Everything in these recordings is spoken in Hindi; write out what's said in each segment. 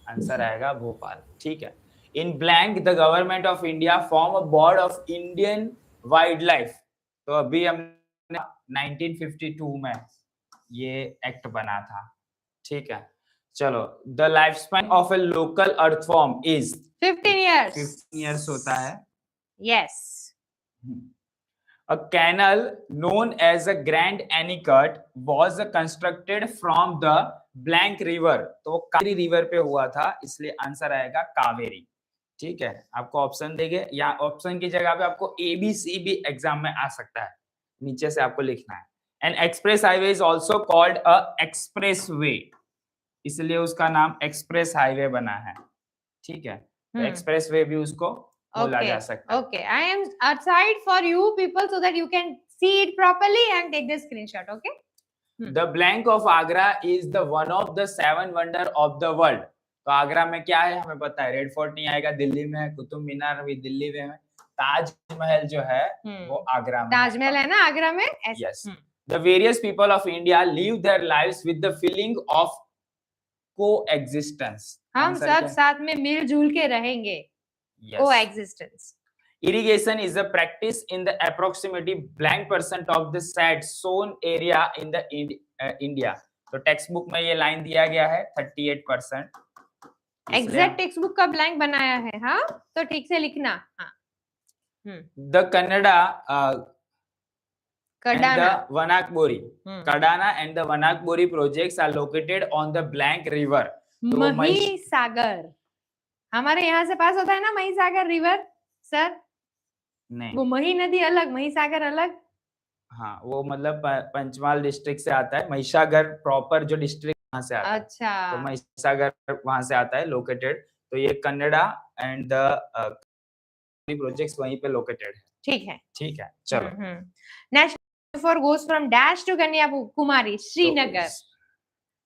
आंसर आएगा भोपाल। ठीक है। In blank the government of India form a board of Indian wild life. तो अभी हमने 1952 में ये एक्ट बना था। ठीक है, चलो। The life span of A local earthworm is 15 years. 15 years होता है। Yes. A canal known as a Grand Anicut was constructed from the blank river। तो वो कावेरी रिवर पे हुआ था, इसलिए आंसर आएगा कावेरी। ठीक है, आपको ऑप्शन देंगे या ऑप्शन की जगह पे आपको ए बी सी भी एग्जाम में आ सकता है, नीचे से आपको लिखना है। N express highway is also called a express way, इसलिए उसका नाम एक्सप्रेस हाईवे बना है। ठीक है, तो एक्सप्रेस वे भी उसको बोला जा सकता है। Okay, I am outside for you people so that you can see it properly and take the screenshot. Okay. The blank of Agra is the one of the 7 wonder of the world। तो आगरा में क्या है हमें पता है, रेड फोर्ट नहीं आएगा, दिल्ली में है, कुतुब मीनार भी दिल्ली में है, ताजमहल जो है वो आगरा में। ताजमहल है ना आगरा में। Yes. The various people of India live their lives with the feeling of coexistence। हम सब साथ में मिलजुल के रहेंगे। Coexistence। Irrigation is a practice in the approximately blank % of the said sown area in the India। तो टेक्स्ट बुक में ये लाइन दिया गया है 38%। एग्जैक्ट टेक्स्ट बुक का ब्लैंक बनाया है। हाँ, तो ठीक से लिखना। हाँ। The Kadana and the Wanakbori projects are located on the blank river। तो महिसागर हमारे यहाँ से पास होता है ना, महिसागर रिवर सर। नहीं, वो मही नदी अलग, महिसागर अलग। हाँ, वो मतलब पंचमहाल डिस्ट्रिक्ट से आता है, महिसागर प्रॉपर जो डिस्ट्रिक्ट वहां से आता है। अच्छा, तो महिसागर वहां से आता है लोकेटेड। तो ये कन्नड़ा एंड द प्रोजेक्ट्स वहीं पे लोकेटेड है। ठीक है, ठीक है, चलो। National four goes from dash to Kanyakumari, Srinagar.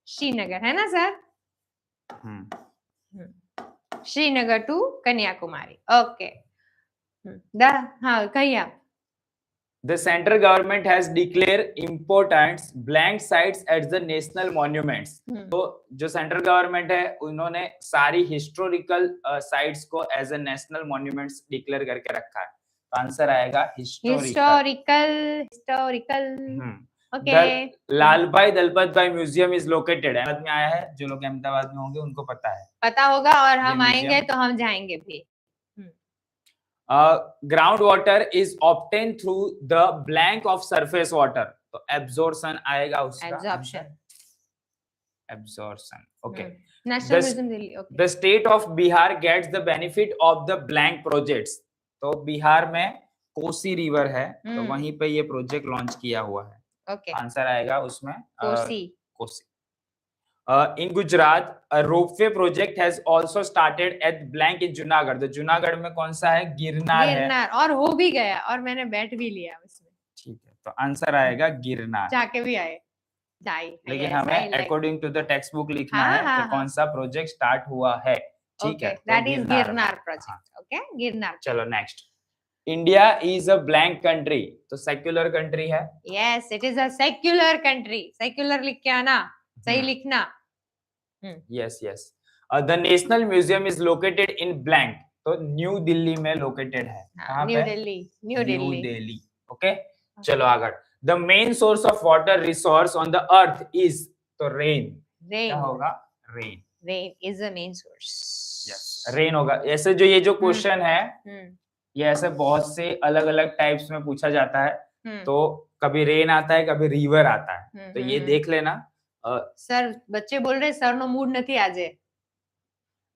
Srinagar है ना sir? Srinagar to Kanyakumari. Okay. हाँ, कहिए आप। The central government has declared important blank sites as the national monuments। तो जो सेंट्रल गवर्नमेंट है उन्होंने सारी हिस्टोरिकल साइट्स को as a national monuments declare करके रखा है। तो आंसर आएगा हिस्टोरिकल। ओके। लाल भाई दलपत भाई म्यूजियम इज लोकेटेड, अहमदाबाद में आया है। जो लोग अहमदाबाद में होंगे उनको पता होगा, और हम आएंगे तो हम जाएंगे भी। Ground water is obtain through the blank of surface water. तो एब्जॉर्प्शन आएगा उसका। Absorption. Okay. National museum Delhi. The state of Bihar gets the benefit of the blank projects. तो बिहार में कोसी रिवर है, तो वहीं पे ये प्रोजेक्ट लॉन्च किया हुआ है। आंसर आएगा उसमें Kosi. In Gujarat, a ropeway project has also started at blank in Junagadh। तो जूनागढ़ में कौन सा है? गिरनार है। और हो भी गया, और मैंने बैठ भी लिया उसमें। ठीक है, तो आंसर आएगा गिरनार। जाके भी आए। लेकिन हमें according to the text book लिखना है कि कौन सा प्रोजेक्ट स्टार्ट हुआ है। ठीक है, that is Girnar project. Okay, Girnar. चलो next. India is a blank country. तो सेक्युलर कंट्री है। Yes, it is a secular country. Secular लिख के आना, सही लिखना। Yes yes. The national museum is located in blank. तो न्यू दिल्ली में लोकेटेड है। कहां पे? न्यू दिल्ली। ओके, चलो आगे। The main source of water resource on the earth is, तो रेन। क्या होगा? Rain is the main source. Yes, rain होगा। ऐसे जो ये जो क्वेश्चन है ये ऐसे बहुत से अलग अलग टाइप्स में पूछा जाता है। तो कभी रेन आता है, कभी रिवर आता है। तो ये देख लेना। सर, बच्चे बोल रहे सर नो मूड नहीं आजे।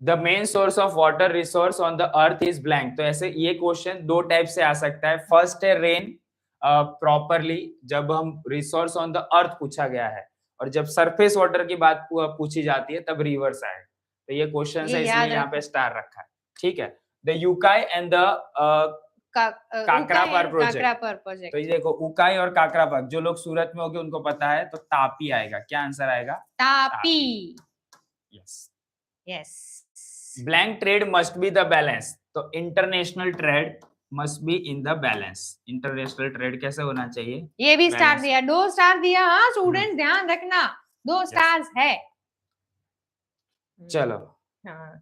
The main source of water resource on the earth is blank. तो ऐसे ये क्वेश्चन दो टाइप से आ सकता है। फर्स्ट है रेन प्रॉपरली, जब हम रिसोर्स ऑन द अर्थ पूछा गया है, और जब सरफेस वाटर की बात पूछी जाती है तब रिवर्स आए। तो ये क्वेश्चन है, इसलिए यहाँ पे स्टार रखा है। ठीक है। The Ukai and the Kakrapar project. तो ये देखो, उकाई और काकरापर, जो लोग सूरत में होंगे उनको पता है। तो तापी आएगा। क्या आंसर आएगा? Tapi. Yes. Blank trade must be the balance. तो international trade must be in the balance. International trade कैसे होना चाहिए? ये भी स्टार दिया, 2 स्टार दिया। हाँ स्टूडेंट, ध्यान रखना, 2 स्टार्स है। चलो हाँ,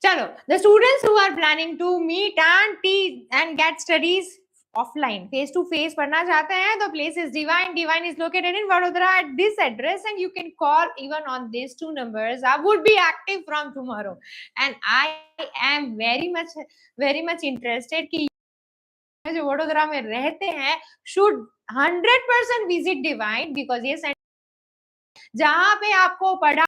चलो, the students who are planning to meet and teach and get studies offline, face to face पढ़ना चाहते हैं तो place is Divine. Divine is located in Vadodara at this address and you can call even on these two numbers. I would be active from tomorrow and I am very much interested कि जो वडोदरा में रहते हैं should 100% visit Divine because ये जहाँ पे आपको पढ़ा